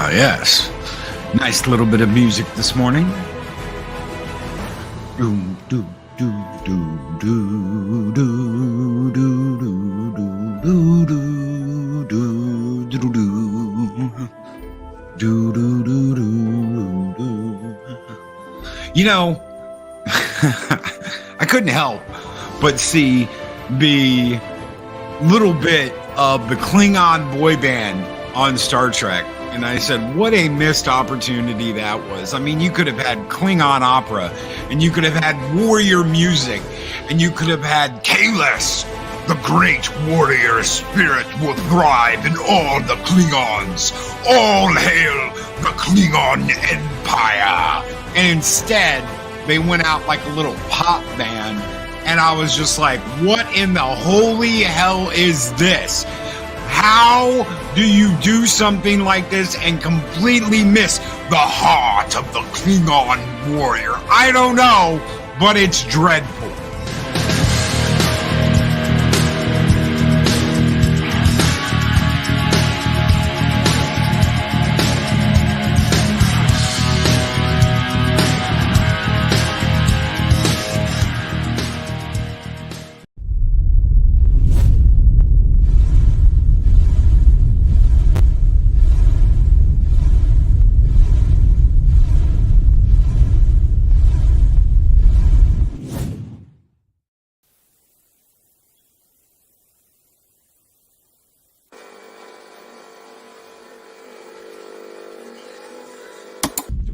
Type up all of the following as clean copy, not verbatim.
Ah, yes. Nice little bit of music this morning. Doom, doo, doo, doo, doo, doo, doo, doo, doo, doo, doo, doo, doo. Do, do, do, do, do. You know, I couldn't help but see the little bit of the Klingon boy band on Star Trek. And I said, what a missed opportunity that was. I mean, you could have had Klingon opera, and you could have had warrior music, and you could have had Kahless, the great warrior spirit will thrive in all the Klingons. All hail the Klingon Empire. And instead, they went out like a little pop band, and I was just like, what in the holy hell is this? How do you do something like this and completely miss the heart of the Klingon warrior? I don't know, but it's dreadful.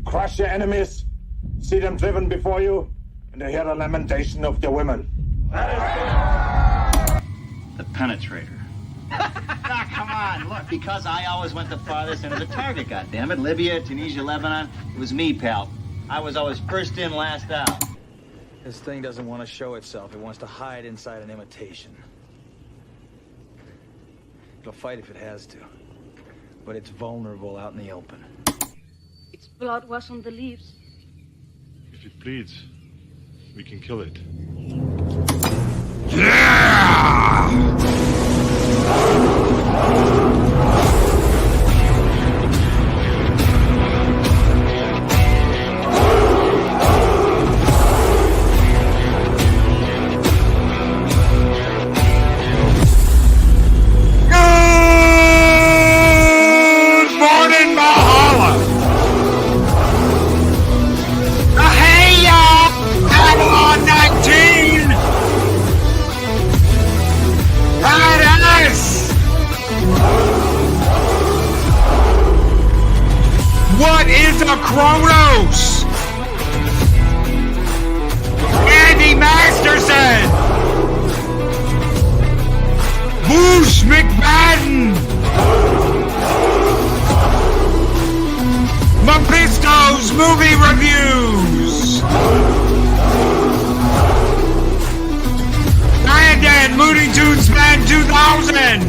Crush your enemies, see them driven before you, and hear the lamentation of your women. The penetrator. Come on, look, because I always went the farthest into the target, goddammit. Libya, Tunisia, Lebanon, it was me, pal. I was always first in, last out. This thing doesn't want to show itself. It wants to hide inside an imitation. It'll fight if it has to, but it's vulnerable out in the open. Its blood was on the leaves. If it bleeds, we can kill it. Good morning, Valhalla. Hey, y'all! Babylon 19! Badass! What is a Kronos? Andy Masterson! Boosh McFadden! Mephisto's movie reviews! Brandon Looney Tunes Man 2000!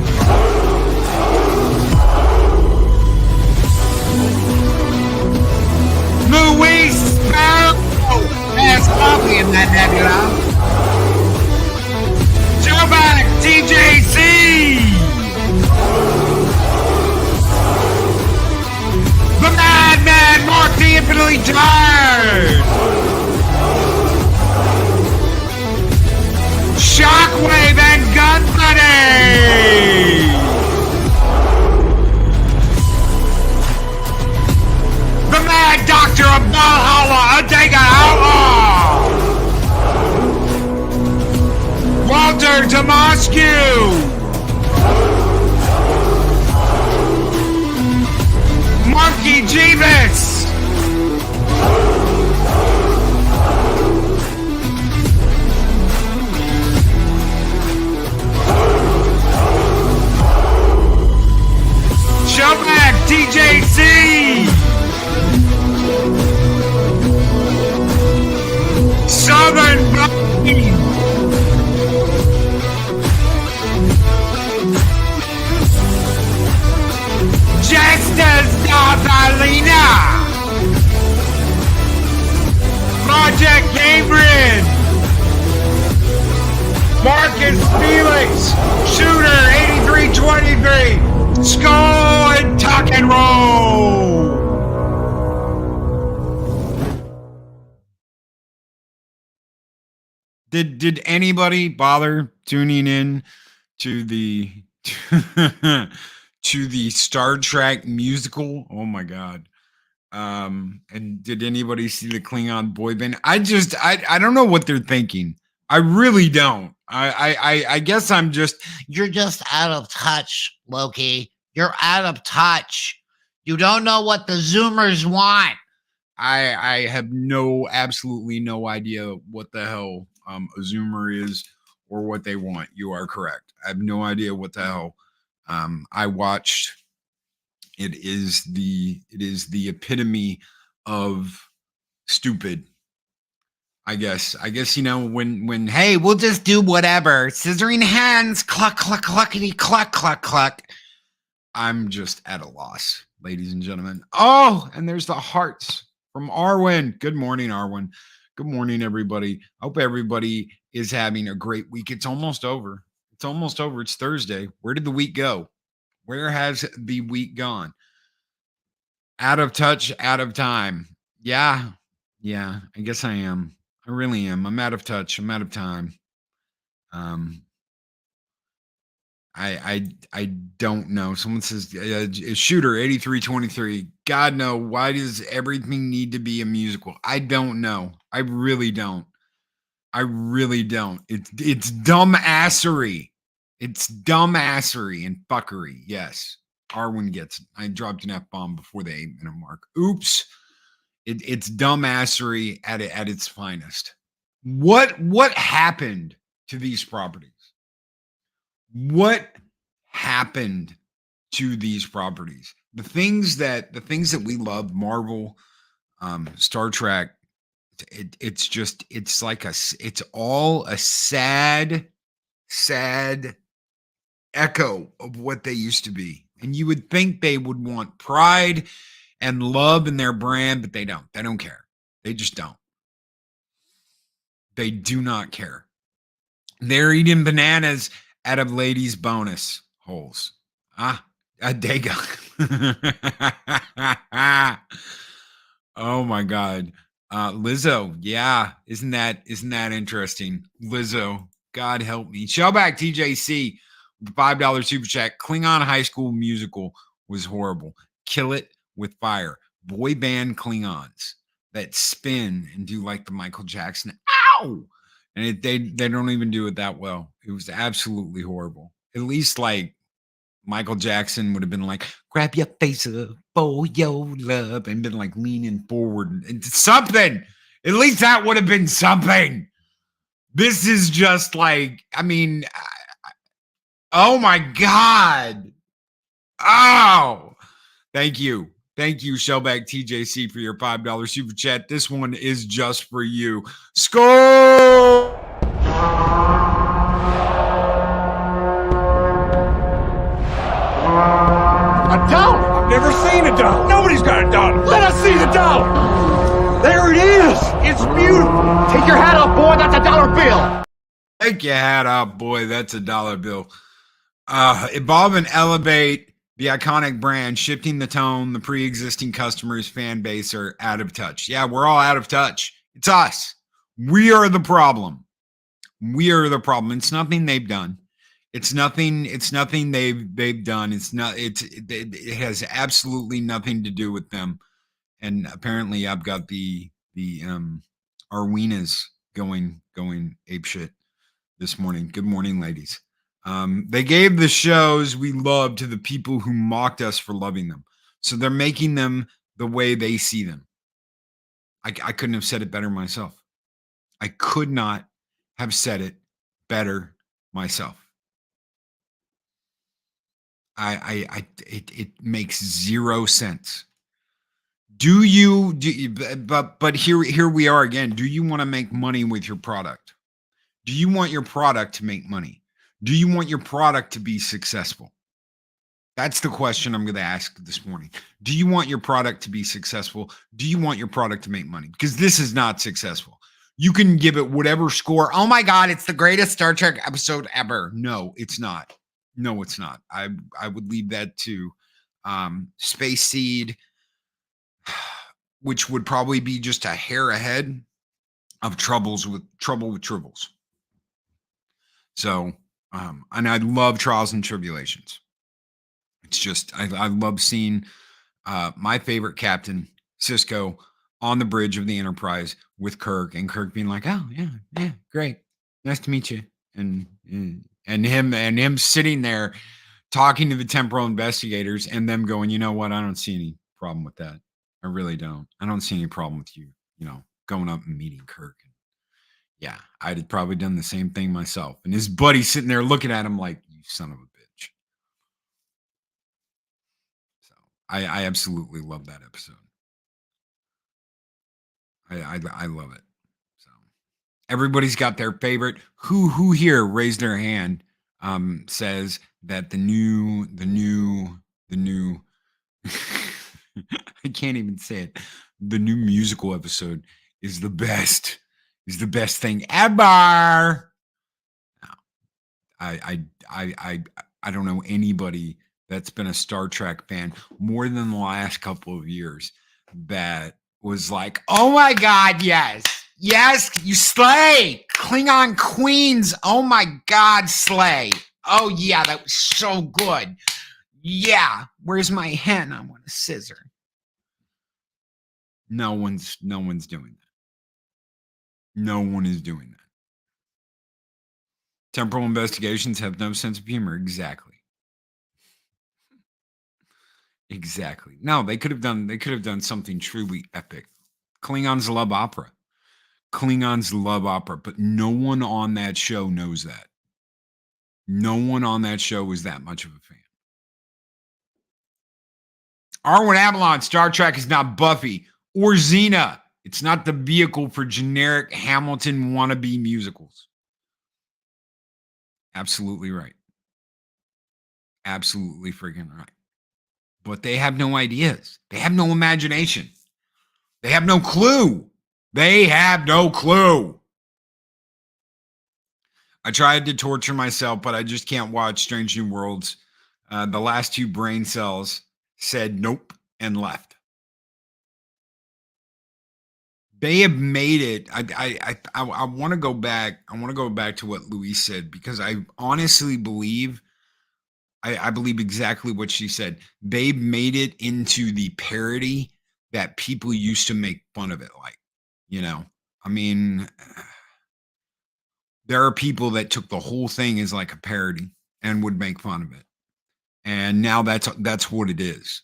Luis Sparrow has coffee in that nebula. Joe back, TJC! The Madman Mark the Infinitely Tired! Shockwave and Gun Buddy! The Mad Doctor of Valhalla, Adega Outlaw! Walter Tomascu! Monkey Jeebus! Showback TJC! Southern Bucky! Justice Davalina! Project Cambridge! Marcus Felix! Shooter 8323! Skull and Tuck and Roll! Did anybody bother tuning in to the to the Star Trek musical? Oh my god. And did anybody see the Klingon boy band? I don't know what they're thinking. I really don't. I guess you're just out of touch, Loki. You're out of touch. You don't know what the Zoomers want. I have absolutely no idea what the hell a Zoomer is or what they want. You are correct. I have no idea what the hell. I watched. It is the epitome of stupid. I guess when hey, we'll just do whatever. Scissoring hands, cluck cluck cluckety cluck cluck cluck. I'm just at a loss, ladies and gentlemen. Oh, and there's the hearts from Arwen. Good morning, Arwen. Good morning, everybody. Hope everybody is having a great week. It's almost over. It's almost over. It's Thursday. Where did the week go? Where has the week gone? Out of touch, out of time. Yeah, I guess I am. I really am. I'm out of touch. I'm out of time. I don't know. Someone says shooter 8323. God no. Why does everything need to be a musical? I don't know. I really don't. It's dumbassery. It's dumbassery and fuckery. Yes. Arwen gets it. I dropped an F-bomb before the 8-minute mark. Oops. It's dumbassery at its finest. What happened to these properties? What happened to these properties? The things that we love, Marvel, Star Trek, it's all a sad echo of what they used to be. And you would think they would want pride and love in their brand, but they don't. They don't care. They just don't. They do not care. They're eating bananas out of ladies' bonus holes. There you go. Oh my God. Lizzo. Yeah. Isn't that interesting? Lizzo. God help me. Shellback TJC. $5 super chat. Klingon High School Musical was horrible. Kill it with fire. Boy band Klingons that spin and do like the Michael Jackson. Ow! And they don't even do it that well. It was absolutely horrible. At least like Michael Jackson would have been like, grab your face up for your love, and been like leaning forward and something. At least that would have been something. This is just like, I mean, oh my God. Oh, thank you. Thank you, Shellback TJC, for your $5 super chat. This one is just for you. Score! A dollar? I've never seen a dollar. Nobody's got a dollar. Let us see the dollar. There it is. It's beautiful. Take your hat off, boy. That's a dollar bill. Take your hat off, boy. That's a dollar bill. Evolve and elevate the iconic brand, shifting the tone. The pre-existing customers, fan base are out of touch. Yeah, we're all out of touch. It's us. We are the problem. We are the problem. It's nothing they've done. It's nothing they've done. It has absolutely nothing to do with them. And apparently I've got the Arwenas going apeshit this morning. Good morning, ladies. They gave the shows we love to the people who mocked us for loving them. So they're making them the way they see them. I couldn't have said it better myself. I could not have said it better myself. It makes zero sense. But here we are again. Do you want to make money with your product? Do you want your product to make money? Do you want your product to be successful? That's the question I'm going to ask this morning. Do you want your product to be successful? Do you want your product to make money? Because this is not successful. You can give it whatever score. Oh my God, it's the greatest Star Trek episode ever. No, it's not. No, it's not. I would leave that to Space Seed, which would probably be just a hair ahead of trouble with Tribbles. So, and I love Trials and Tribulations. It's just, I love seeing my favorite captain, Cisco, on the bridge of the Enterprise with Kirk, and Kirk being like, "Oh yeah, great, nice to meet you," and him sitting there talking to the temporal investigators, and them going, "You know what? I don't see any problem with that. I really don't. I don't see any problem with you, going up and meeting Kirk." And yeah, I'd have probably done the same thing myself. And his buddy sitting there looking at him like, "You son of a bitch." So I absolutely love that episode. I love it. So everybody's got their favorite. Who here raised their hand? Says that the new I can't even say it. The new musical episode is the best. Is the best thing ever. I don't know anybody that's been a Star Trek fan more than the last couple of years that was like, "Oh my God, yes, you slay Klingon queens. Oh my God, slay. Oh yeah, that was so good. Yeah, where's my hen? I want a scissor." No one's doing that. No one is doing that. Temporal investigations have no sense of humor. Exactly. No, they could have done something truly epic. Klingons love opera. But no one on that show knows that. No one on that show is that much of a fan. Arwen Avalon, Star Trek is not Buffy or Xena. It's not the vehicle for generic Hamilton wannabe musicals. Absolutely right. Absolutely freaking right. But they have no ideas. They have no imagination. They have no clue. I tried to torture myself, but I just can't watch Strange New Worlds. The last 2 brain cells said nope and left. They have made it. I want to go back. I want to go back to what Louise said, because I honestly believe, I believe exactly what she said. They've made it into the parody that people used to make fun of it like. I mean, there are people that took the whole thing as like a parody and would make fun of it. And now that's what it is.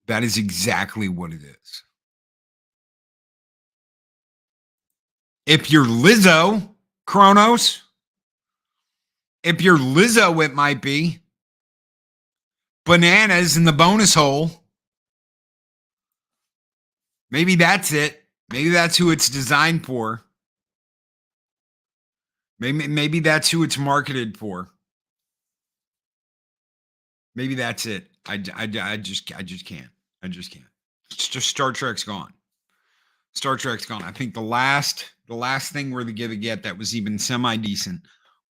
That is exactly what it is. If you're Lizzo, Kronos, if you're Lizzo, it might be bananas in the bonus hole. Maybe that's it. Maybe that's who it's designed for. Maybe that's who it's marketed for. Maybe that's it. I just can't. It's just Star Trek's gone. I think the last thing we're gonna get that was even semi-decent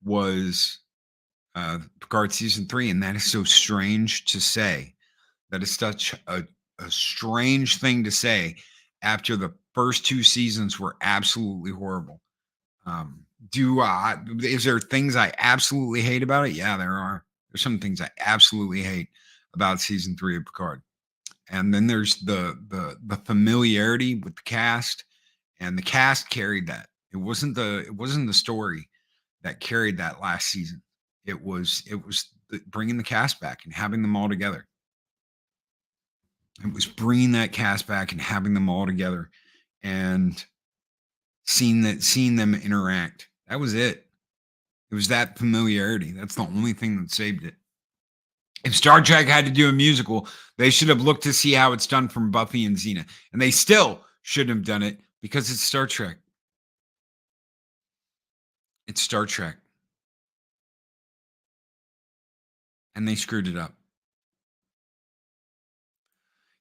was Picard season 3, and that is so strange to say. That is such a strange thing to say after the first 2 seasons were absolutely horrible. Is there things I absolutely hate about it? Yeah, there are. There's some things I absolutely hate about season 3 of Picard. And then there's the familiarity with the cast, and the cast carried that. It wasn't the story that carried that last season. It was bringing the cast back and having them all together. It was bringing that cast back and having them all together, and seeing them interact. That was it. It was that familiarity. That's the only thing that saved it. If Star Trek had to do a musical, they should have looked to see how it's done from Buffy and Xena. And they still shouldn't have done it, because it's Star Trek. It's Star Trek. And they screwed it up.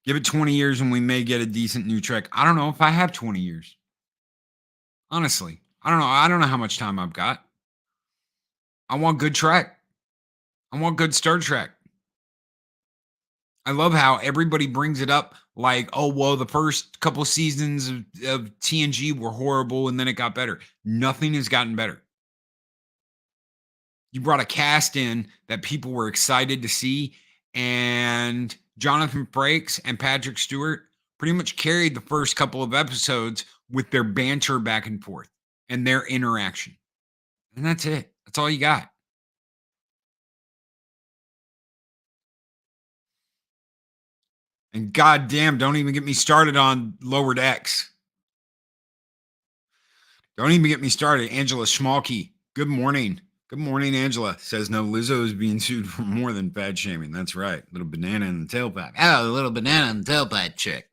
Give it 20 years and we may get a decent new Trek. I don't know if I have 20 years. Honestly, I don't know. I don't know how much time I've got. I want good Trek. I want good Star Trek. I love how everybody brings it up like, oh, well, the first couple seasons of TNG were horrible and then it got better. Nothing has gotten better. He brought a cast in that people were excited to see, and Jonathan Frakes and Patrick Stewart pretty much carried the first couple of episodes with their banter back and forth and their interaction. And that's it. That's all you got. And goddamn, don't even get me started on Lower Decks. Don't even get me started. Angela Schmalke. Good morning. Good morning, Angela. Says no, Lizzo is being sued for more than fat shaming. That's right. Little banana in the tailpipe. Oh, the little banana in the tailpipe chick.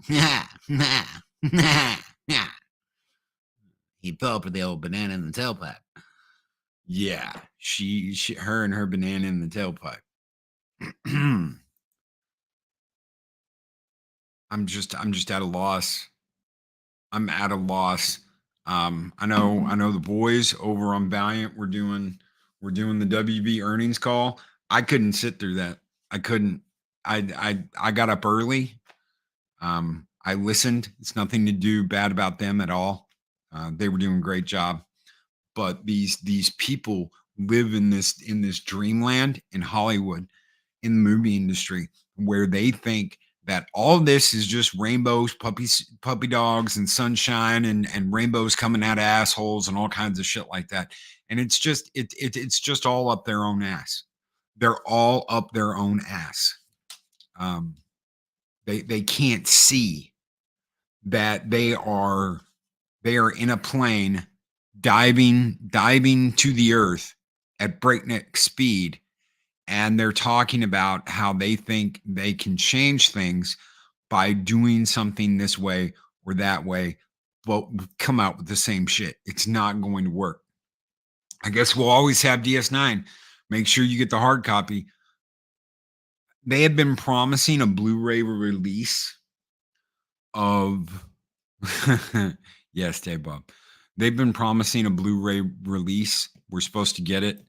He fell for the old banana in the tailpipe. Yeah, her and her banana in the tailpipe. I'm just at a loss. I'm at a loss. I know the boys over on Valiant were doing the WB earnings call. I couldn't sit through that. I couldn't. I got up early. I listened. It's nothing to do bad about them at all. They were doing a great job. But these people live in this dreamland in Hollywood, in the movie industry, where they think that all this is just rainbows, puppy dogs, and sunshine, and rainbows coming out of assholes and all kinds of shit like that. And it's just it's just all up their own ass. They're all up their own ass. They can't see that they are in a plane diving to the earth at breakneck speed. And they're talking about how they think they can change things by doing something this way or that way, but come out with the same shit. It's not going to work. I guess we'll always have DS9. Make sure you get the hard copy. They have been promising a Blu-ray release of yes, Dave Bob. They've been promising a Blu-ray release. We're supposed to get it.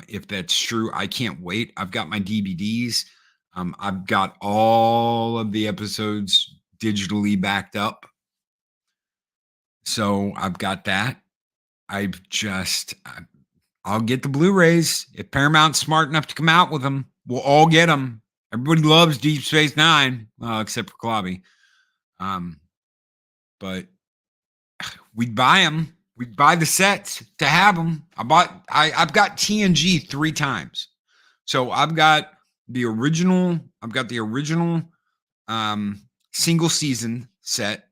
If that's true, I can't wait. I've got my DVDs. I've got all of the episodes digitally backed up. So I've got that. I'll get the Blu-rays. If Paramount's smart enough to come out with them, we'll all get them. Everybody loves Deep Space Nine, except for Klobby. But we'd buy them. We'd buy the sets to have them. I've got TNG 3 times. So I've got the original single season set,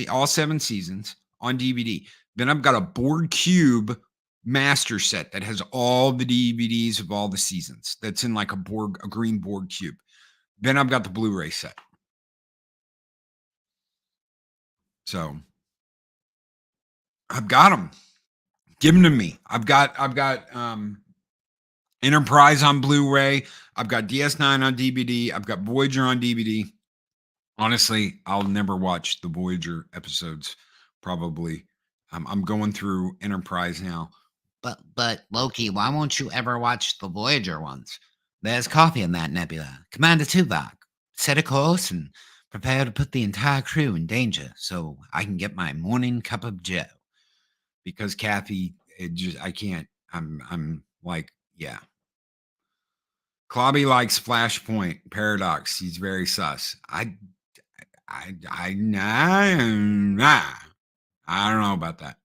all 7 seasons on DVD. Then I've got a board cube master set that has all the DVDs of all the seasons. That's in like a green board cube. Then I've got the Blu-ray set. So I've got them. Give them to me. I've got Enterprise on Blu-ray. I've got DS9 on DVD. I've got Voyager on DVD. Honestly, I'll never watch the Voyager episodes. Probably. I'm going through Enterprise now. But Loki, why won't you ever watch the Voyager ones? There's coffee in that nebula. Commander Tuvok, set a course and prepare to put the entire crew in danger so I can get my morning cup of joe. Because Kathy, I can't. I'm like, yeah. Klobby likes Flashpoint Paradox. He's very sus. I don't know about that.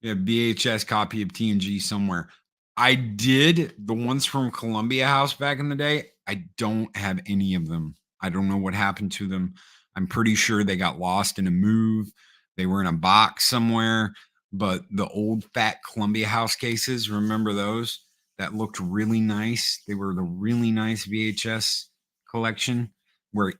You have VHS copy of TNG somewhere. I did the ones from Columbia House back in the day. I don't have any of them. I don't know what happened to them. I'm pretty sure they got lost in a move. They were in a box somewhere. But the old fat Columbia House cases, remember those? That looked really nice. They were the really nice VHS collection where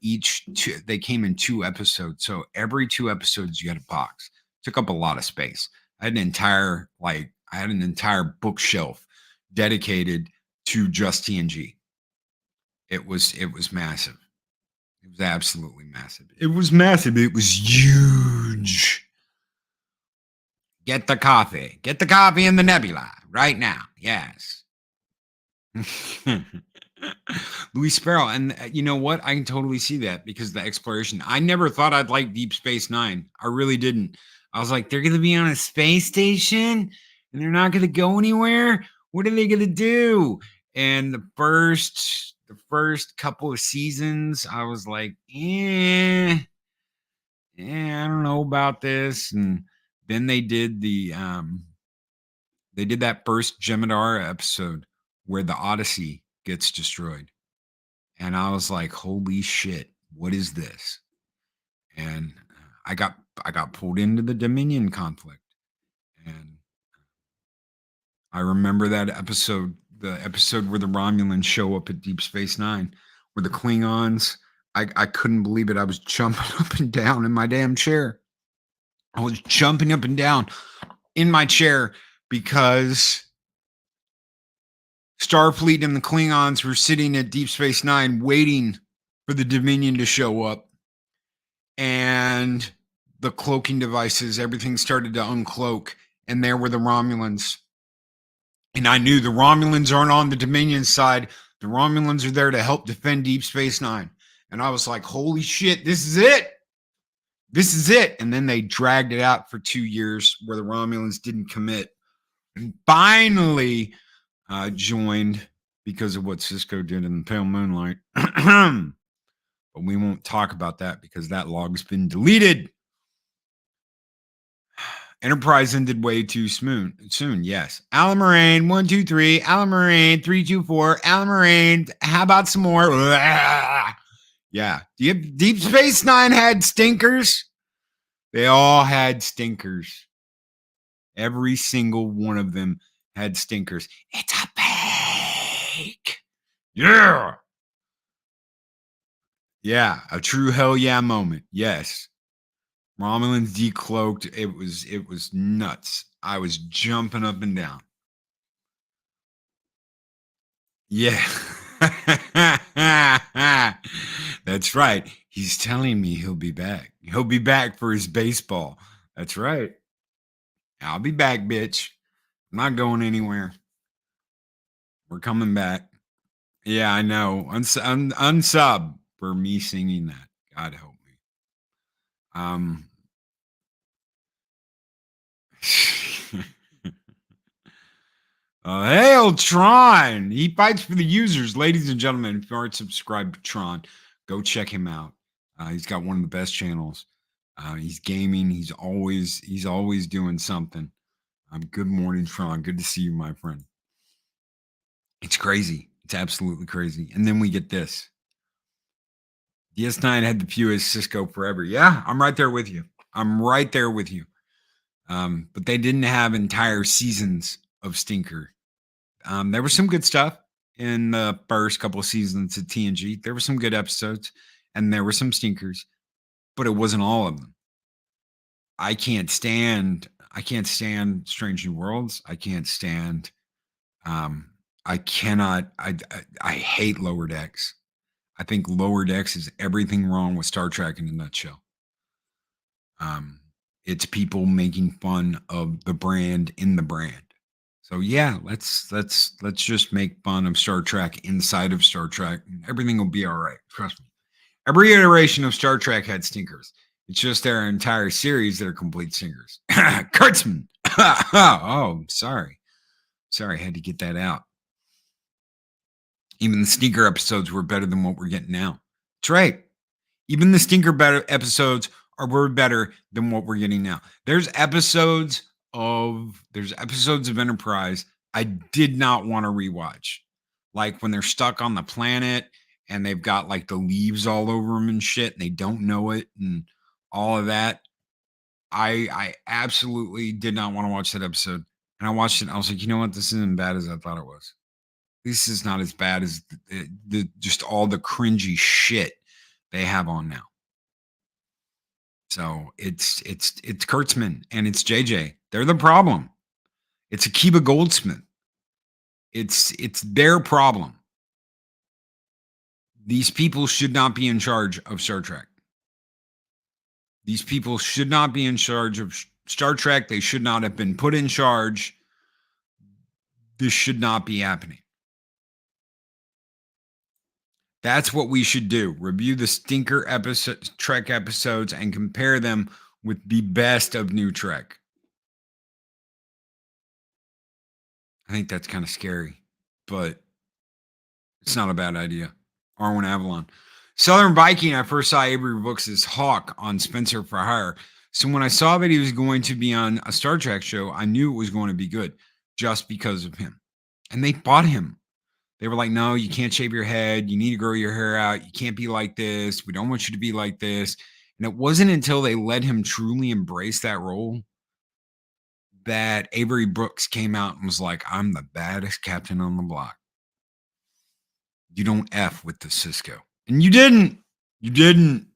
they came in 2 episodes. So every 2 episodes you had a box. Took up a lot of space. I had an entire bookshelf dedicated to just TNG. It was massive. It was absolutely massive. It was massive. It was huge. Get the coffee. Get the coffee in the nebula right now. Yes. Louis Sparrow. And you know what? I can totally see that because of the exploration. I never thought I'd like Deep Space Nine. I really didn't. I was like, they're going to be on a space station and they're not going to go anywhere. What are they going to do? And the first couple of seasons, I was like, I don't know about this. And then they did that first Jem'Hadar episode where the Odyssey gets destroyed. And I was like, holy shit, what is this? And I got pulled into the Dominion conflict. And I remember that episode, the episode where the Romulans show up at Deep Space Nine, where the Klingons, I couldn't believe it. I was jumping up and down in my damn chair. I was jumping up and down in my chair because Starfleet and the Klingons were sitting at Deep Space Nine waiting for the Dominion to show up. And the cloaking devices, everything started to uncloak. And there were the Romulans. And I knew the Romulans aren't on the Dominion side. The Romulans are there to help defend Deep Space Nine. And I was like, holy shit, this is it. This is it. And then they dragged it out for 2 years where the Romulans didn't commit. And finally joined because of what Cisco did in the Pale Moonlight. But we won't talk about that because that log's been deleted. Enterprise ended way too soon. Yes. Alan Moraine, 1, 2, 3. Alan Moraine, 3, 2, 4. Alan Moraine, how about some more? Yeah. Deep Space Nine had stinkers. They all had stinkers. Every single one of them had stinkers. It's a fake. Yeah. Yeah. A true hell yeah moment. Yes. Romulans decloaked. It was nuts. I was jumping up and down. Yeah. That's right. He's telling me he'll be back. He'll be back for his baseball. That's right. I'll be back, bitch. I'm not going anywhere. We're coming back. Yeah, I know. Unsub for me singing that. God help me. Hail Tron. He fights for the users. Ladies and gentlemen, if you aren't subscribed to Tron, go check him out. He's got one of the best channels. He's gaming. He's always doing something. Good morning, Tron. Good to see you, my friend. It's crazy. It's absolutely crazy. And then we get this. DS9 had the fewest Cisco forever. Yeah, I'm right there with you. But they didn't have entire seasons of stinker. There was some good stuff in the first couple of seasons of TNG. There were some good episodes, and there were some stinkers, but it wasn't all of them. I can't stand Strange New Worlds. I can't stand. I hate Lower Decks. I think Lower Decks is everything wrong with Star Trek in a nutshell. It's people making fun of the brand in the brand. So yeah, let's just make fun of Star Trek inside of Star Trek, and everything will be all right. Trust me. Every iteration of Star Trek had stinkers. It's just their entire series that are complete stinkers. Kurtzman. Oh, sorry. I had to get that out. Even the stinker episodes were better than what we're getting now. That's right. Even the stinker episodes were better than what we're getting now. There's episodes of Enterprise I did not want to rewatch. Like when they're stuck on the planet and they've got like the leaves all over them and shit, and they don't know it and all of that. I absolutely did not want to watch that episode. And I watched it and I was like, you know what? This isn't as bad as I thought it was. This is not as bad as just all the cringy shit they have on now. So it's Kurtzman and it's JJ. They're the problem. It's Akiva Goldsmith. It's their problem. These people should not be in charge of Star Trek. These people should not be in charge of Star Trek. They should not have been put in charge. This should not be happening. That's what we should do. Review the stinker Trek episodes and compare them with the best of new Trek. I think that's kind of scary, but it's not a bad idea. Arwen Avalon. Southern Viking, I first saw Avery Brooks' Hawk on Spencer for Hire. So when I saw that he was going to be on a Star Trek show, I knew it was going to be good just because of him. And they fought him. They were like, no, you can't shave your head. You need to grow your hair out. You can't be like this. We don't want you to be like this. And it wasn't until they let him truly embrace that role that Avery Brooks came out and was like, I'm the baddest captain on the block. You don't F with the Cisco. And you didn't. You didn't.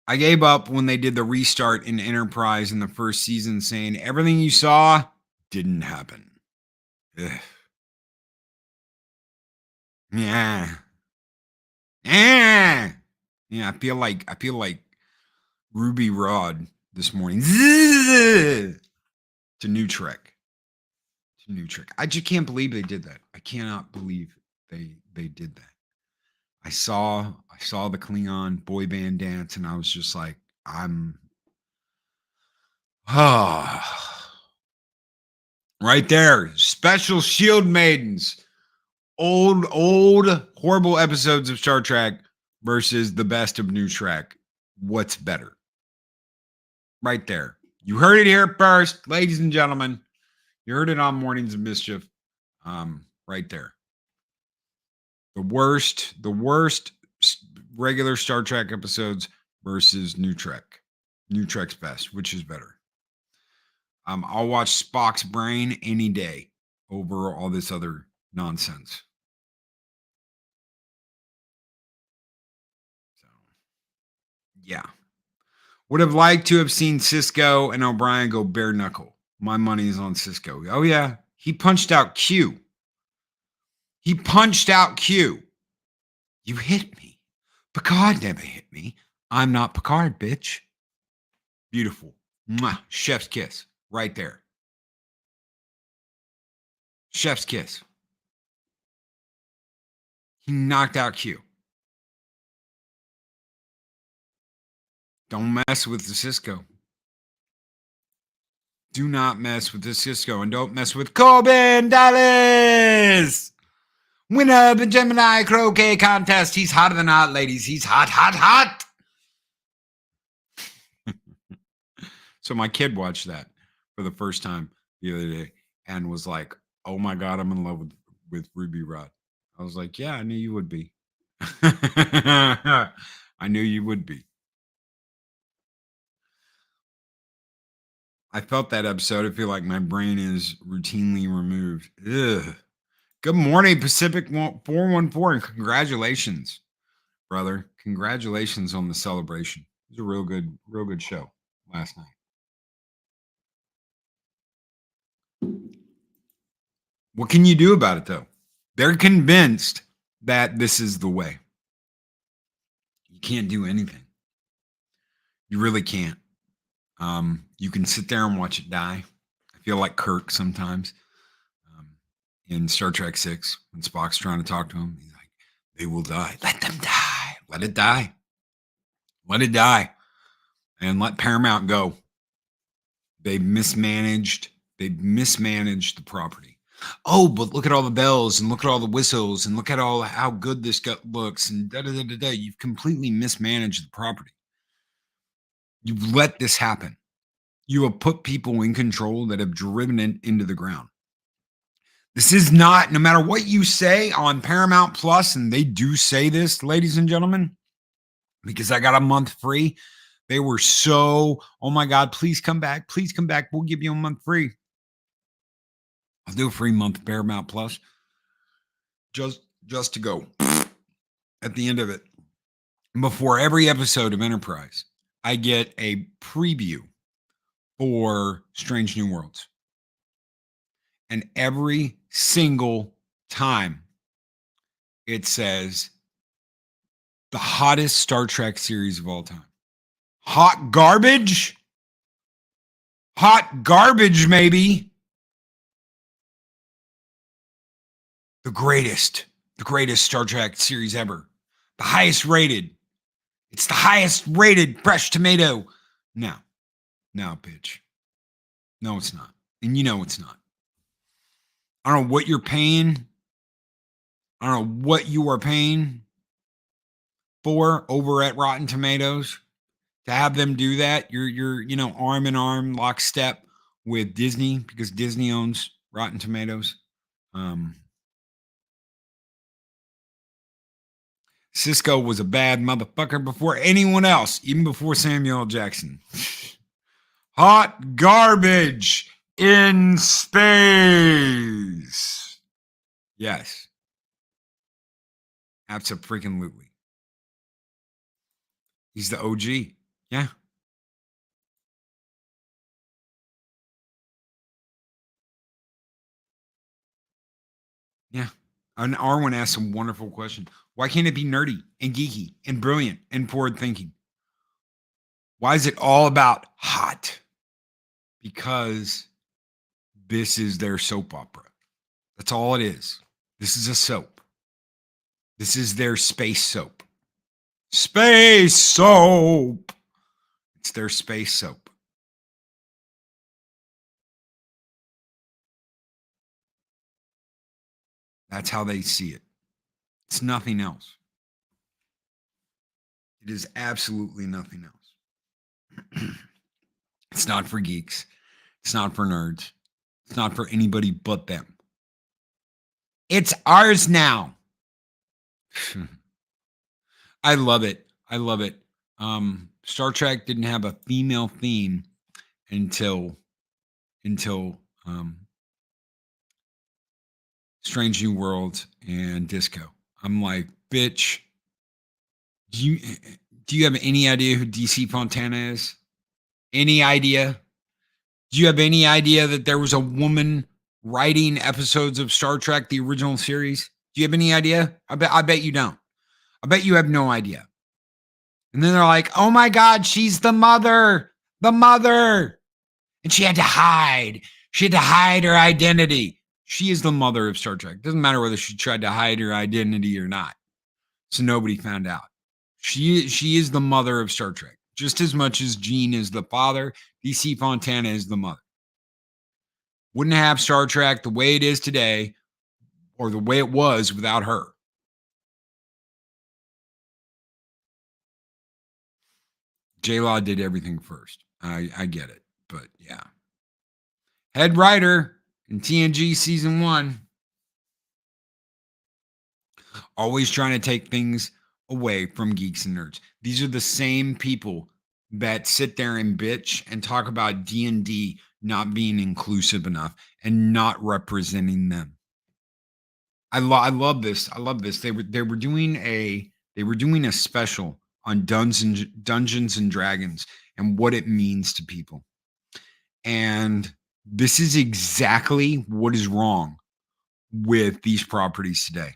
I gave up when they did the restart in Enterprise in the first season, saying everything you saw didn't happen. Ugh. Yeah. Yeah. Yeah, I feel like Ruby Rod this morning. To New Trek. To New Trek. I just can't believe they did that. I cannot believe they did that. I saw the Klingon boy band dance, and I was just like, right there. Special Shield Maidens. Old horrible episodes of Star Trek versus the best of New Trek. What's better? Right there. You heard it here first, ladies and gentlemen. You heard it on Mornings of Mischief. Right there. The worst regular Star Trek episodes versus New Trek. New Trek's best. Which is better? I'll watch Spock's brain any day over all this other nonsense. So, yeah. Would have liked to have seen Cisco and O'Brien go bare knuckle. My money is on Cisco. Oh, yeah. He punched out Q. He punched out Q. You hit me. Picard never hit me. I'm not Picard, bitch. Beautiful. Mwah. Chef's kiss. Right there. Chef's kiss. He knocked out Q. Don't mess with the Cisco. Do not mess with the Cisco, and don't mess with Corbin Dallas. Winner of the Gemini Croquet Contest. He's hotter than hot, ladies. He's hot, hot, hot. So my kid watched that for the first time the other day and was like, oh my God, I'm in love with Ruby Rod. I was like, yeah, I knew you would be. I knew you would be. I felt that episode. I feel like my brain is routinely removed. Ugh. Good morning, Pacific 414, and congratulations, brother. Congratulations on the celebration. It was a real good show last night. What can you do about it, though? They're convinced that this is the way. You can't do anything. You really can't. You can sit there and watch it die. I feel like Kirk sometimes in Star Trek 6 when Spock's trying to talk to him. He's like, they will die. Let them die. Let it die. Let it die. And let Paramount go. They've mismanaged the property. Oh, but look at all the bells and look at all the whistles and look at all how good this looks and da-da-da-da-da. You've completely mismanaged the property. You've let this happen. You have put people in control that have driven it into the ground. This is not, no matter what you say on Paramount Plus, and they do say this, ladies and gentlemen, because I got a month free. They were so, oh my God, please come back. Please come back. We'll give you a month free. I'll do a free month of Paramount Plus just to go at the end of it. Before every episode of Enterprise, I get a preview for Strange New Worlds. And every single time it says the hottest Star Trek series of all time. Hot garbage? Hot garbage, maybe. The greatest Star Trek series ever. The highest rated. It's the highest rated fresh tomato. No. No, bitch. No, it's not. And you know it's not. I don't know what you're paying. I don't know what you are paying for over at Rotten Tomatoes to have them do that. You're arm in arm, lockstep with Disney because Disney owns Rotten Tomatoes. Cisco was a bad motherfucker before anyone else, even before Samuel L. Jackson. Hot garbage in space. Yes. Absolutely. He's the OG. Yeah. Yeah. And Arwen asked a wonderful question. Why can't it be nerdy and geeky and brilliant and forward thinking? Why is it all about hot? Because this is their soap opera. That's all it is. This is a soap. This is their space soap. Space soap. It's their space soap. That's how they see it. It's nothing else. It is absolutely nothing else. It's not for geeks. It's not for nerds. It's not for anybody but them. It's ours now. I love it. I love it. Star Trek didn't have a female theme until Strange New Worlds and Disco. I'm like, bitch, do you have any idea who DC Fontana is? Any idea? Do you have any idea that there was a woman writing episodes of Star Trek, the original series? Do you have any idea? I bet you don't. I bet you have no idea. And then they're like, oh my God, she's the mother. And she had to hide. She had to hide her identity. She is the mother of Star Trek. Doesn't matter whether she tried to hide her identity or not. So nobody found out. She is the mother of Star Trek. Just as much as Gene is the father, DC Fontana is the mother. Wouldn't have Star Trek the way it is today or the way it was without her. J-Law did everything first. I get it, but yeah. Head writer in TNG season 1. Always trying to take things away from geeks and nerds. These are the same people that sit there and bitch and talk about D&D not being inclusive enough and not representing them. I love this. I love this. They were doing a special on Dungeons and Dragons and what it means to people. And this is exactly what is wrong with these properties today.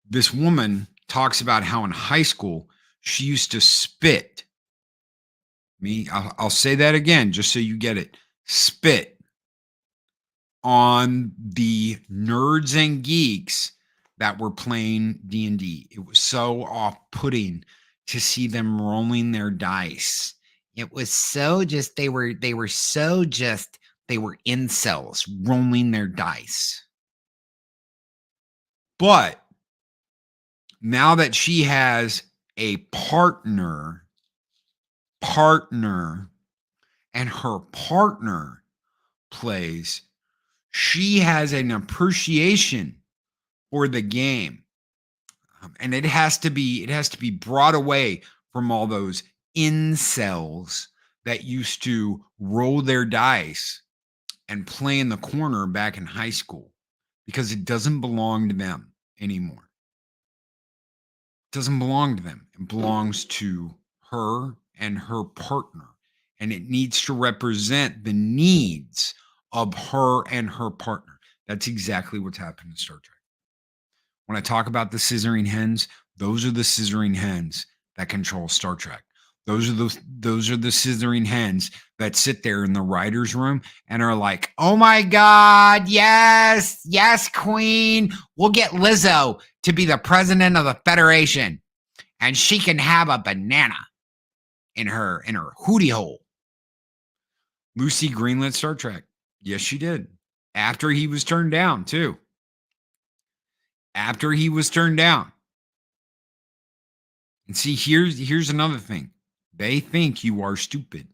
This woman talks about how in high school she used to spit. I'll say that again just so you get it. Spit on the nerds and geeks that were playing D&D. It was so off-putting to see them rolling their dice. It was so just they were incels rolling their dice. But now that she has a partner, and her partner plays, she has an appreciation for the game. And it has to be brought away from all those incels that used to roll their dice and play in the corner back in high school, because it doesn't belong to them anymore. It doesn't belong to them. It belongs to her and her partner. And it needs to represent the needs of her and her partner. That's exactly what's happened in Star Trek. When I talk about the scissoring hens, those are the scissoring hens that control Star Trek. Those are the scissoring hens that sit there in the writer's room and are like, oh my God, yes, queen. We'll get Lizzo to be the president of the Federation. And she can have a banana in her hootie hole. Lucy greenlit Star Trek. Yes, she did. After he was turned down, too. After he was turned down. And see, here's another thing. They think you are stupid.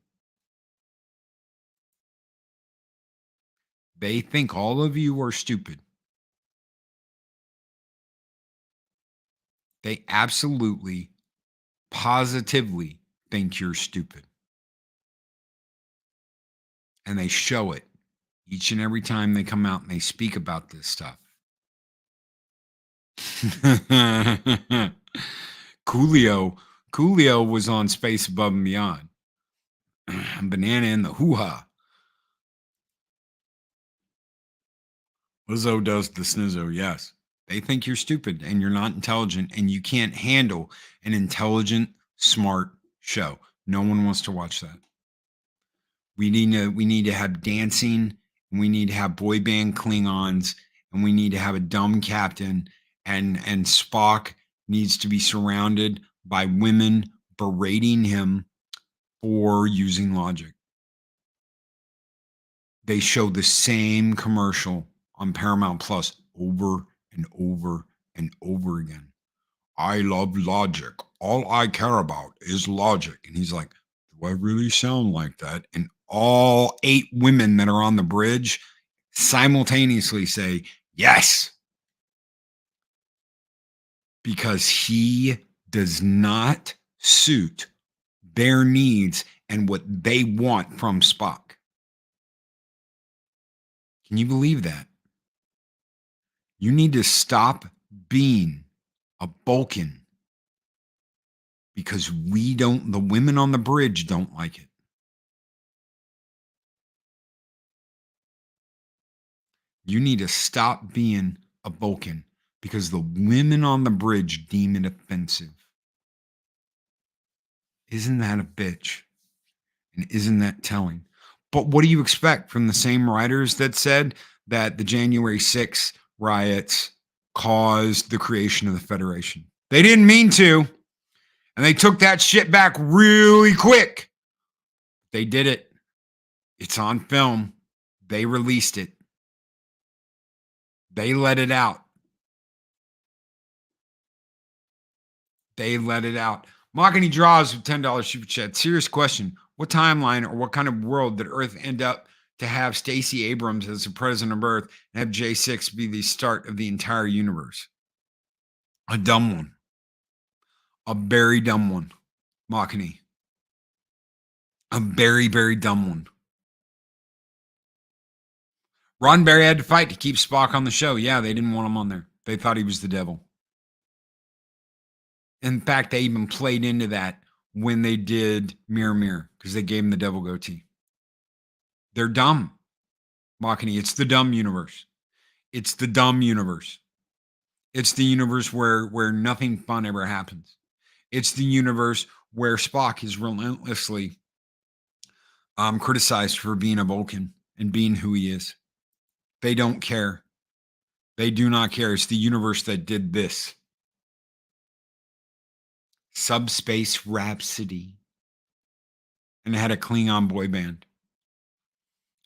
They think all of you are stupid. They absolutely, positively think you're stupid. And they show it each and every time they come out and they speak about this stuff. Coolio was on Space Above and Beyond. Banana in the hoo-ha. Lizzo does the snizzo, yes. They think you're stupid and you're not intelligent and you can't handle an intelligent, smart show. No one wants to watch that. We need to have dancing, and we need to have boy band Klingons, and we need to have a dumb captain, and Spock needs to be surrounded by women berating him for using logic. They show the same commercial on Paramount Plus over and over and over again. I love logic. All I care about is logic. And he's like, do I really sound like that? And all 8 women that are on the bridge simultaneously say, yes. Because he does not suit their needs and what they want from Spock. Can you believe that? You need to stop being a Vulcan because the women on the bridge don't like it. You need to stop being a Vulcan because the women on the bridge deem it offensive. Isn't that a bitch? And isn't that telling? But what do you expect from the same writers that said that the January 6th riots caused the creation of the Federation? They didn't mean to. And they took that shit back really quick. They did it. It's on film. They released it. They let it out. They let it out. Machini draws with $10 super chat. Serious question. What timeline or what kind of world did Earth end up to have Stacey Abrams as the president of Earth and have J6 be the start of the entire universe? A dumb one. A very dumb one. Machini. A very, very dumb one. Roddenberry had to fight to keep Spock on the show. Yeah, they didn't want him on there. They thought he was the devil. In fact, they even played into that when they did Mirror Mirror because they gave him the devil goatee. They're dumb, Machini. It's the dumb universe. It's the dumb universe. It's the universe where nothing fun ever happens. It's the universe where Spock is relentlessly criticized for being a Vulcan and being who he is. They don't care. They do not care. It's the universe that did this. Subspace Rhapsody. And it had a Klingon boy band.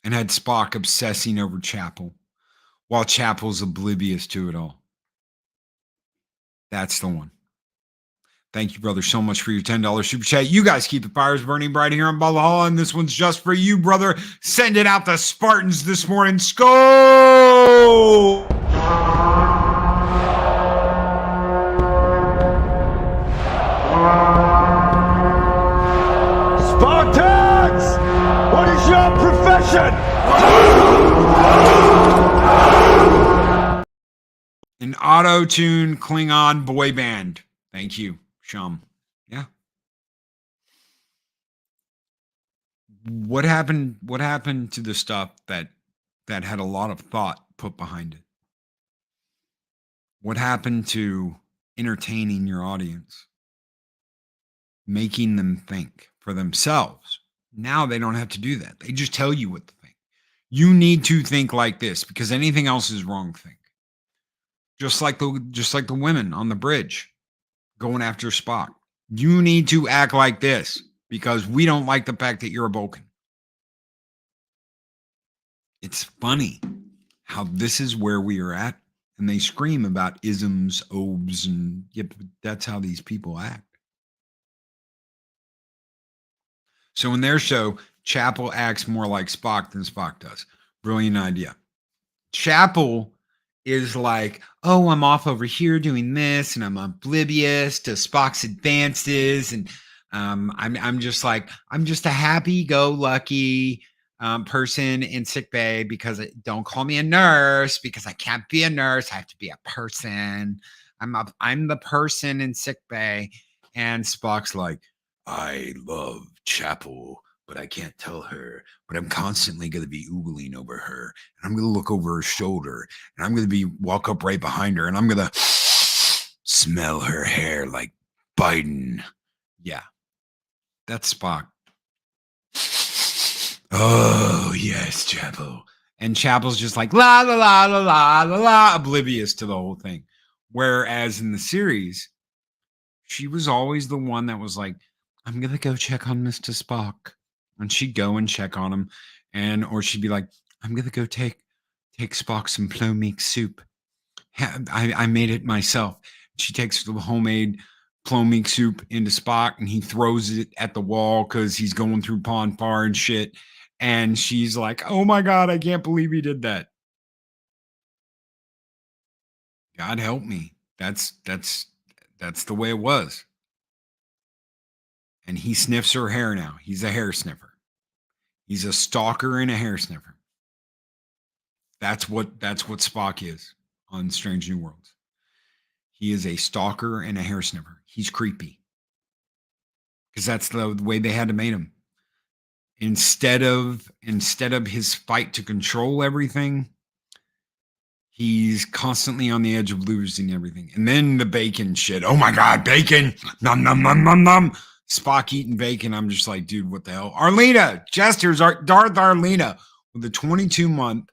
And had Spock obsessing over Chapel while Chapel's oblivious to it all. That's the one. Thank you, brother, so much for your $10 super chat. You guys keep the fires burning bright here on Valhalla, and this one's just for you, brother. Send it out the Spartans this morning. Skull! Spartans! What is your profession? An auto-tune Klingon boy band. Thank you, Shum. Yeah. What happened to the stuff that had a lot of thought put behind it? What happened to entertaining your audience? Making them think for themselves. Now they don't have to do that. They just tell you what to think. You need to think like this because anything else is wrong think. Just like the women on the bridge going after Spock. You need to act like this because we don't like the fact that you're a Vulcan. It's funny how this is where we are at, and they scream about isms, obes, and yep, that's how these people act. So in their show, Chapel acts more like Spock than Spock does. Brilliant idea. Chapel is like, oh, I'm off over here doing this, and I'm oblivious to Spock's advances, and I'm just a happy-go-lucky person in sick bay because don't call me a nurse because I can't be a nurse. I have to be a person. I'm the person in sick bay, and Spock's like, I love Chapel, but I can't tell her. But I'm constantly going to be oogling over her, and I'm going to look over her shoulder, and I'm going to walk up right behind her, and I'm going to smell her hair like Biden. Yeah, that's Spock. Oh yes, Chapel. And Chapel's just like la la la la la la la, oblivious to the whole thing. Whereas in the series, she was always the one that was like, I'm gonna go check on Mr. Spock. And she'd go and check on him. Or she'd be like, I'm gonna go take Spock some plow meat soup. I made it myself. She takes the homemade plow meat soup into Spock, and he throws it at the wall because he's going through Pon Far and shit. And she's like, oh my God, I can't believe he did that. God help me. That's the way it was. And he sniffs her hair now. He's a hair sniffer. He's a stalker and a hair sniffer. That's what Spock is on Strange New Worlds. He is a stalker and a hair sniffer. He's creepy. Because that's the way they had to make him. Instead of his fight to control everything, he's constantly on the edge of losing everything. And then the bacon shit. Oh my God, bacon! Nom nom nom nom nom. Spock eating bacon. I'm just like, dude, what the hell? Arlena, Jester's Darth Arlena with a 22-month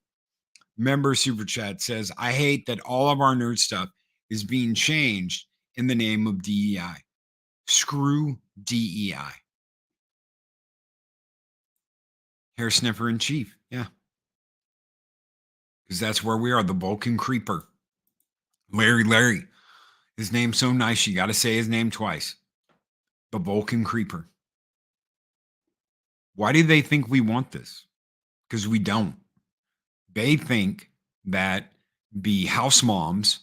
member super chat says, I hate that all of our nerd stuff is being changed in the name of DEI. Screw DEI. Hair sniffer in chief. Yeah. Because that's where we are. The Vulcan creeper. Larry. His name's so nice, you got to say his name twice. The Vulcan creeper. Why do they think we want this? Because we don't. They think that the house moms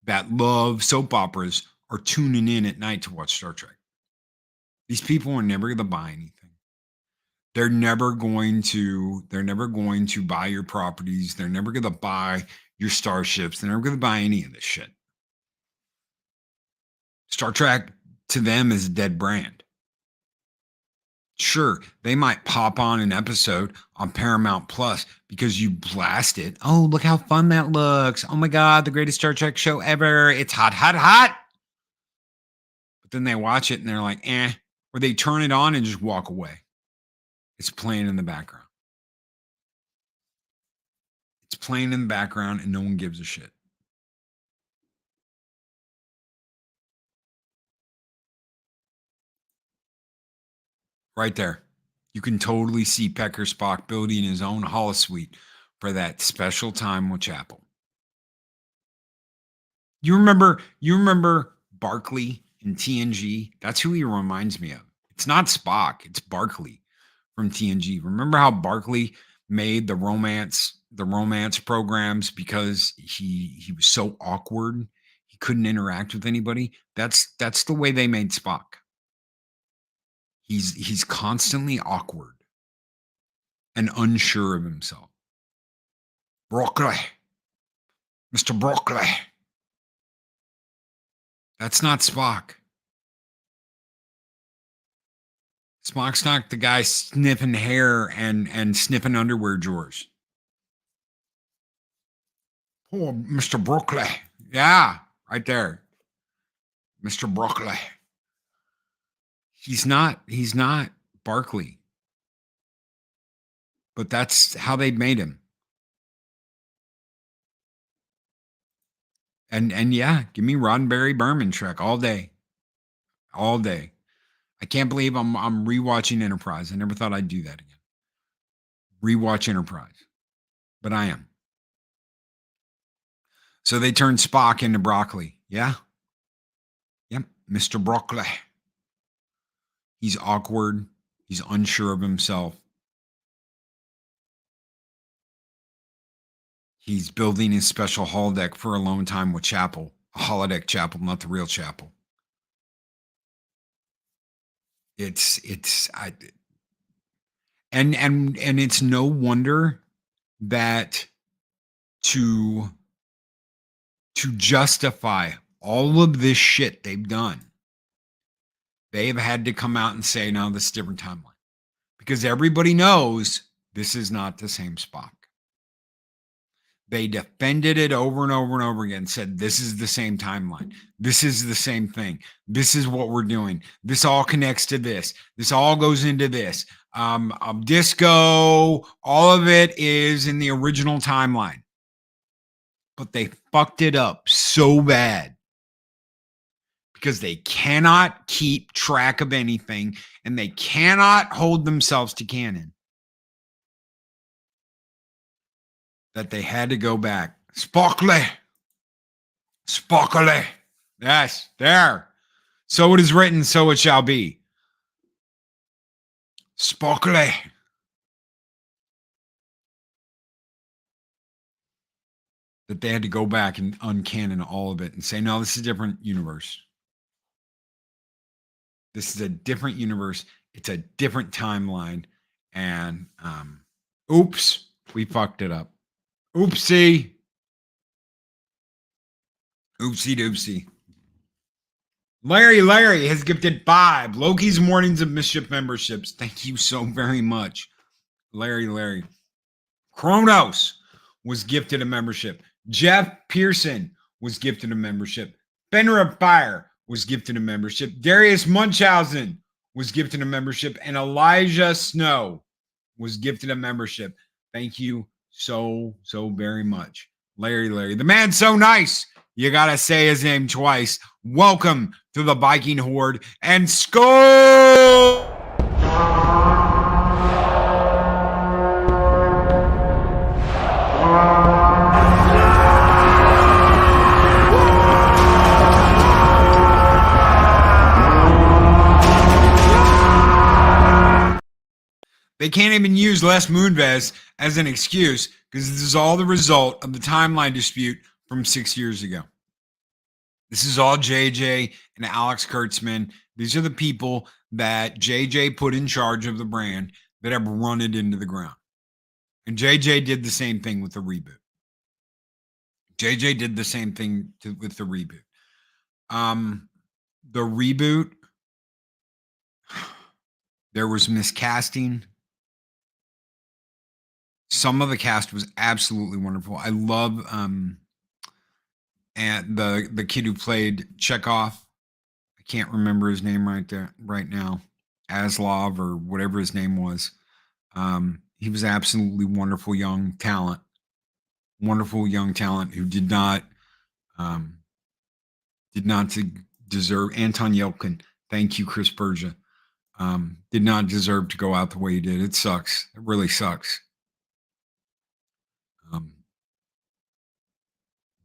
that love soap operas are tuning in at night to watch Star Trek. These people are never going to buy anything. They're never going to buy your properties. They're never going to buy your starships. They're never going to buy any of this shit. Star Trek to them is a dead brand. Sure, they might pop on an episode on Paramount Plus because you blast it. Oh, look how fun that looks. Oh my God, the greatest Star Trek show ever. It's hot, hot, hot. But then they watch it and they're like, eh. Or they turn it on and just walk away. It's playing in the background. It's playing in the background and no one gives a shit. Right there. You can totally see Pecker Spock building his own holosuite for that special time with Chapel. You remember Barkley in TNG? That's who he reminds me of. It's not Spock, it's Barkley from TNG. Remember how Barkley made the romance programs because he was so awkward, he couldn't interact with anybody? That's the way they made Spock. He's constantly awkward and unsure of himself. Broccoli. Mr. Broccoli. That's not Spock. Spock's not the guy sniffing hair and sniffing underwear drawers. Oh, Mr. Broccoli. Yeah, right there. Mr. Broccoli. He's not Barkley. But that's how they made him. And yeah, give me Roddenberry Berman Trek all day. All day. I can't believe I'm rewatching Enterprise. I never thought I'd do that again. Rewatch Enterprise. but I am. So they turned Spock into broccoli. Yeah. Yep. Mr. Broccoli. He's awkward. He's unsure of himself. He's building his special holodeck for alone time with Chapel. A holodeck Chapel, not the real Chapel. And it's no wonder that to justify all of this shit they've done, they've had to come out and say, no, this is a different timeline. Because everybody knows this is not the same Spock. They defended it over and over and over again, said, this is the same timeline. This is the same thing. This is what we're doing. This all connects to this. This all goes into this. Disco, all of it is in the original timeline. But they fucked it up so bad because they cannot keep track of anything and they cannot hold themselves to canon, that they had to go back. Spockly. Yes, there. So it is written, so it shall be. Spockly. That they had to go back and uncanon all of it and say, no, this is a different universe. This is a different universe. It's a different timeline. And oops, we fucked it up. Oopsie. Oopsie doopsie. Larry has gifted 5 Loki's Mornings of Mischief memberships. Thank you so very much. Larry. Kronos was gifted a membership. Jeff Pearson was gifted a membership. Fenrir Fire was gifted a membership. Darius Munchausen was gifted a membership. And Elijah Snow was gifted a membership. Thank you so very much. Larry. The man's so nice. You got to say his name twice. Welcome to the Viking Horde and Skull! They can't even use Les Moonves as an excuse because this is all the result of the timeline dispute from 6 years ago. This is all JJ and Alex Kurtzman. These are the people that JJ put in charge of the brand that have run it into the ground. And JJ did the same thing with the reboot. With the reboot. The reboot, there was miscasting. Some of the cast was absolutely wonderful. I love and the kid who played Chekhov. I can't remember his name right now. Aslov or whatever his name was. He was absolutely wonderful young talent. Wonderful young talent who did not deserve. Anton Yelkin. Thank you, Chris Bergia. Did not deserve to go out the way he did. It sucks. It really sucks.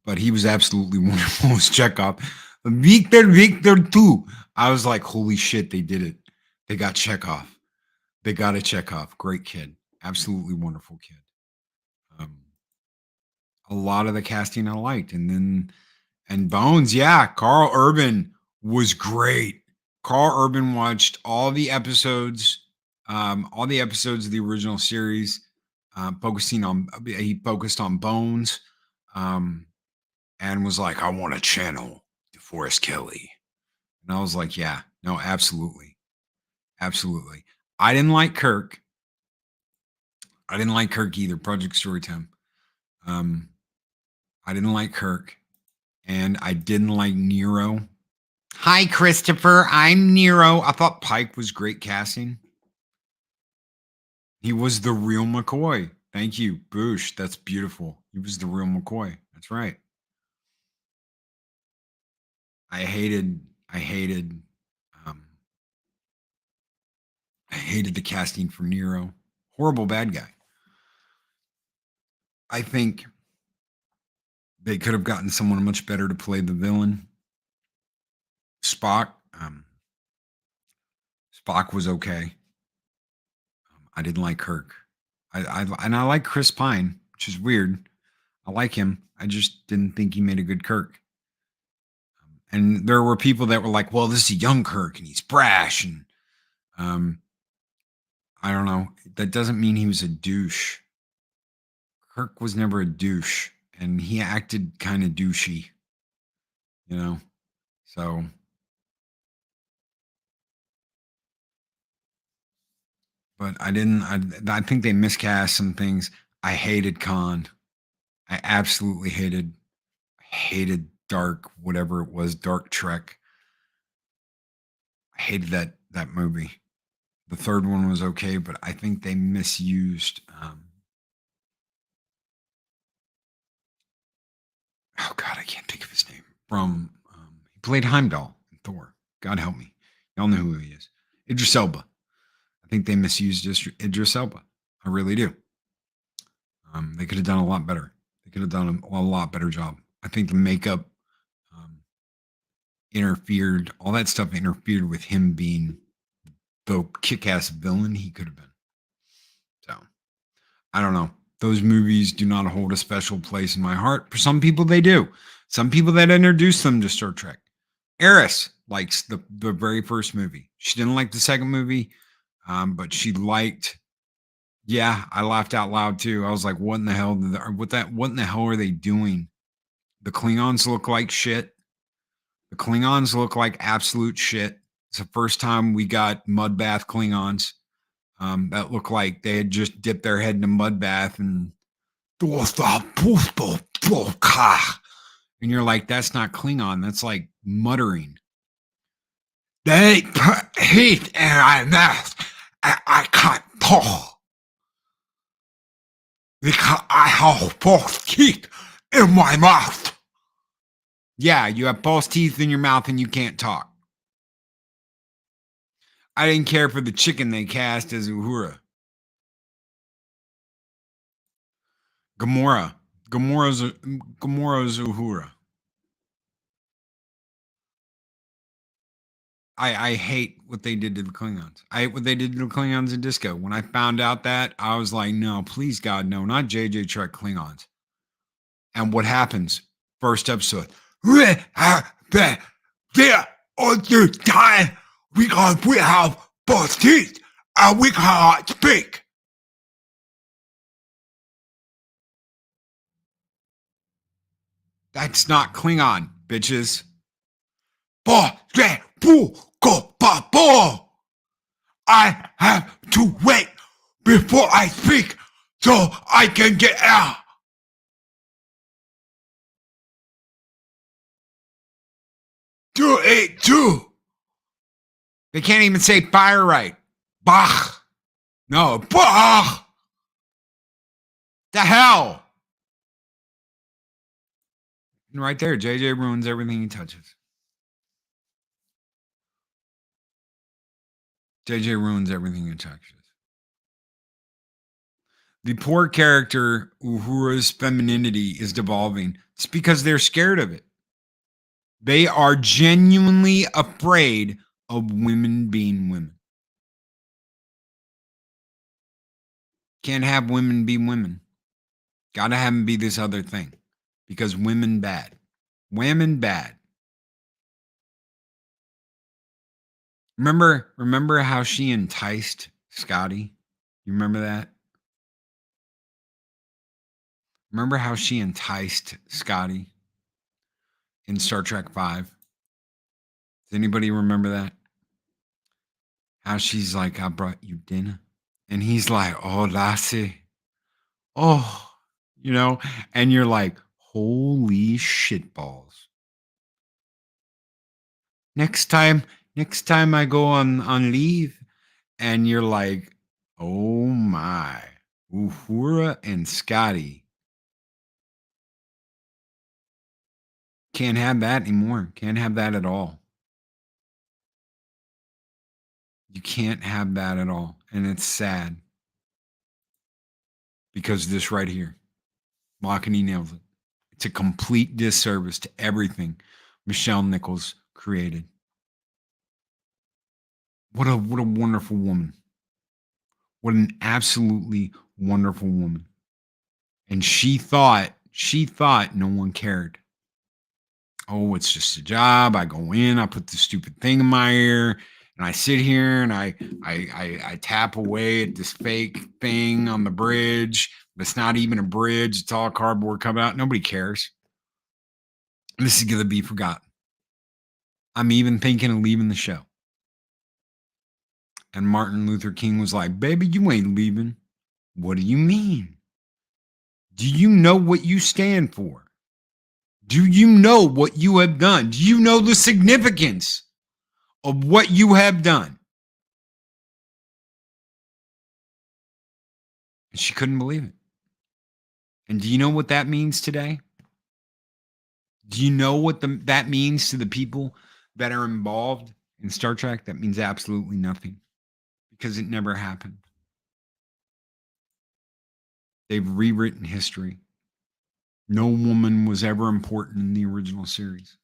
But he was absolutely wonderful as Chekhov. Victor too. I was like, holy shit, they did it. They got Chekhov. They got a Chekhov. Great kid. Absolutely wonderful kid. A lot of the casting I liked. And Bones, yeah, Carl Urban was great. Carl Urban watched all the episodes of the original series, he focused on Bones, and was like, I want to channel DeForest Kelly. And I was like, yeah, no, absolutely. Absolutely. I didn't like Kirk. I didn't like Kirk either. Project Storytime. I didn't like Kirk. And I didn't like Nero. Hi, Christopher. I'm Nero. I thought Pike was great casting. He was the real McCoy. Thank you, Boosh. That's beautiful. He was the real McCoy. That's right. I hated the casting for Nero. Horrible bad guy. I think they could have gotten someone much better to play the villain. Spock. Spock was okay. I didn't like Kirk. I like Chris Pine, which is weird. I like him. I just didn't think he made a good Kirk. And there were people that were like, "Well, this is a young Kirk, and he's brash." And I don't know. That doesn't mean he was a douche. Kirk was never a douche, and he acted kind of douchey, you know. So but I didn't. I think they miscast some things. I hated Khan. I absolutely hated Dark, whatever it was, Dark Trek. I hated that movie. The third one was okay, but I think they misused. Oh God, I can't think of his name. From he played Heimdall in Thor. God help me, y'all know who he is. Idris Elba. I think they misused Idris Elba. I really do. They could have done a lot better. They could have done a lot better job. I think the makeup interfered. All that stuff interfered with him being the kick-ass villain he could have been. So I don't know. Those movies do not hold a special place in my heart. For some people, they do. Some people that introduced them to Star Trek. Eris likes the very first movie. She didn't like the second movie, but she liked. Yeah, I laughed out loud too. I was like, "What in the hell? What in the hell are they doing?" The Klingons look like shit. The Klingons look like absolute shit. It's the first time we got mud bath Klingons that look like they had just dipped their head in a mud bath and you're like, that's not Klingon. That's like muttering. They put heat in my mouth and I can't talk because I have false teeth in my mouth. Yeah, you have false teeth in your mouth and you can't talk. I didn't care for the chicken they cast as Uhura. Gamora's Uhura. I hate what they did to the Klingons. I hate what they did to the Klingons in Disco. When I found out that, I was like, no, please God, no, not JJ Trek Klingons. And what happens? First episode. There all the time because we have false teeth and we cannot speak. That's not Klingon, bitches. I have to wait before I speak so I can get out. Do it too. They can't even say fire right. Bach. No, Bach. The hell. And right there, JJ ruins everything he touches. JJ ruins everything he touches. The poor character, Uhura's femininity is devolving. It's because they're scared of it. They are genuinely afraid of women being women. Can't have women be women. Gotta have them be this other thing. Because women bad. Women bad. Remember how she enticed Scotty? You remember that? Remember how she enticed Scotty in Star Trek 5? Does anybody remember that? How she's like, I brought you dinner. And he's like, oh, lassie. Oh, and you're like, holy shitballs. Next time I go on leave, and you're like, oh my, Uhura and Scotty. Can't have that anymore. Can't have that at all. You can't have that at all. And it's sad. Because this right here. Lockety nails it. It's a complete disservice to everything Michelle Nichols created. What a wonderful woman. What an absolutely wonderful woman. And she thought no one cared. Oh, it's just a job. I go in, I put the stupid thing in my ear, and I sit here and I tap away at this fake thing on the bridge. But it's not even a bridge. It's all cardboard coming out. Nobody cares. This is going to be forgotten. I'm even thinking of leaving the show. And Martin Luther King was like, baby, you ain't leaving. What do you mean? Do you know what you stand for? Do you know what you have done? Do you know the significance of what you have done? And she couldn't believe it. And do you know what that means today? Do you know what that means to the people that are involved in Star Trek? That means absolutely nothing, because it never happened. They've rewritten history. No woman was ever important in the original series.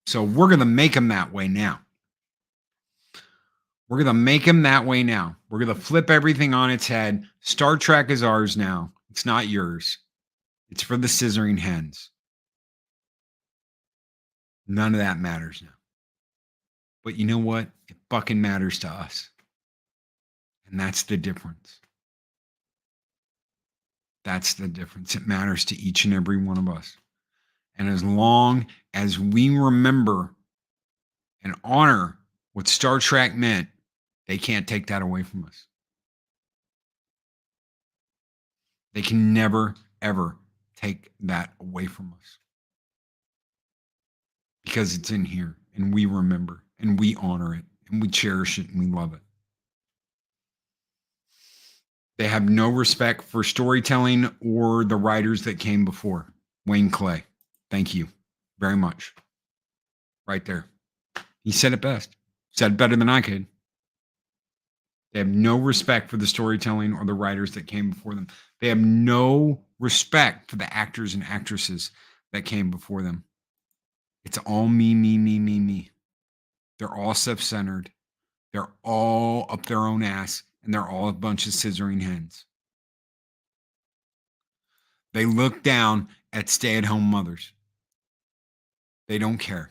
So we're going to make them that way now. We're going to make them that way now. We're going to flip everything on its head. Star Trek is ours now. It's not yours. It's for the scissoring hens. None of that matters now. But you know what? It fucking matters to us. And that's the difference. That's the difference. It matters to each and every one of us. And as long as we remember and honor what Star Trek meant, they can't take that away from us. They can never, ever take that away from us. Because it's in here, and we remember, and we honor it, and we cherish it, and we love it. They have no respect for storytelling or the writers that came before. Wayne Clay, thank you very much. Right there. He said it best. Said it better than I could. They have no respect for the storytelling or the writers that came before them. They have no respect for the actors and actresses that came before them. It's all me, me, me, me, me. They're all self-centered. They're all up their own ass, and they're all a bunch of scissoring hens. They look down at stay-at-home mothers. They don't care.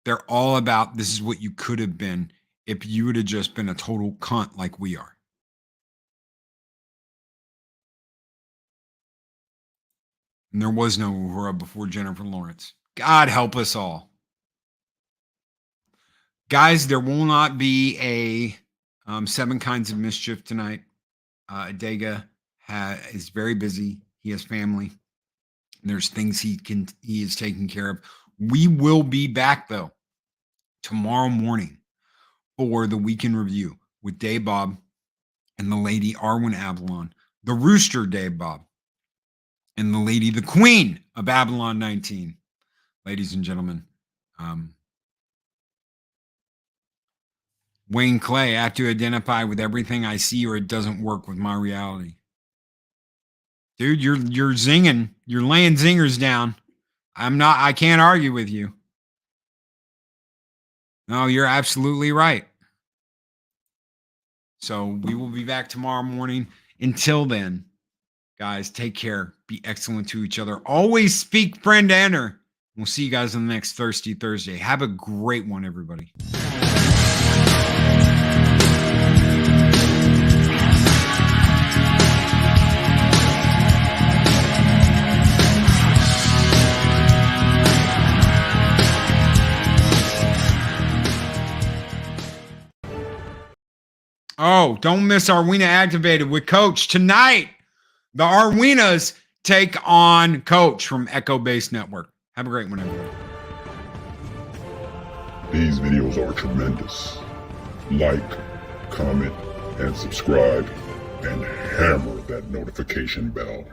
They're all about, this is what you could have been if you would have just been a total cunt like we are. And there was no Uhura before Jennifer Lawrence. God help us all. Guys, there will not be a 7 Kinds of Mischief tonight. Adega is very busy. He has family. There's things he is taking care of. We will be back, though, tomorrow morning for the Weekend Review with Dave Bob and the lady Arwen Avalon, the Rooster Dave Bob, and the lady, the Queen of Babylon 19. Ladies and gentlemen, Wayne Clay, I have to identify with everything I see or it doesn't work with my reality. Dude, you're zinging. You're laying zingers down. I can't argue with you. No, you're absolutely right. So we will be back tomorrow morning. Until then, guys, take care. Be excellent to each other. Always speak friend to enter. We'll see you guys on the next Thirsty Thursday. Have a great one, everybody. Oh, don't miss Arwena Activated with Coach. Tonight, the Arwenas take on Coach from Echo Base Network. Have a great one, everyone. These videos are tremendous. Like, comment, and subscribe, and hammer that notification bell.